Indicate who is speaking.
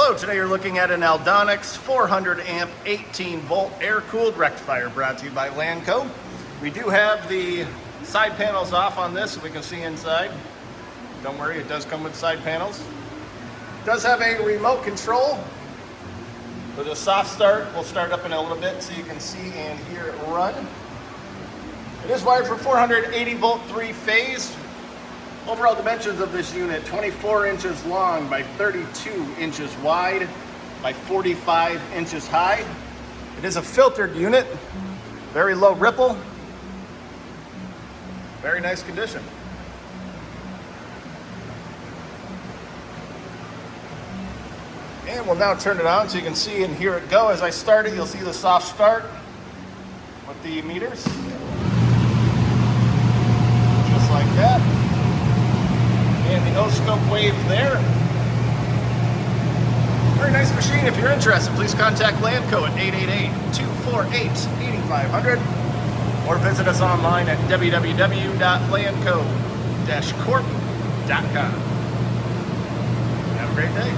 Speaker 1: Hello, today you're looking at an Aldonex 400 amp 18 volt air-cooled rectifier brought to you by Lanco. We do have the side panels off on this so we can see inside. Don't worry, it does come with side panels. It does have a remote control with a soft start. We'll start up in a little bit so you can see and hear it run. It is wired for 480 volt 3-phase. Overall dimensions of this unit, 24 inches long by 32 inches wide by 45 inches high. It is a filtered unit, very low ripple, very nice condition. And we'll now turn it on so you can see and hear it go. As I start it, you'll see the soft start with the meters, just like that. And the O-scope wave there. Very nice machine. If you're interested, please contact Lanco at 888-248-8500 or visit us online at www.lanco-corp.com. Have a great day.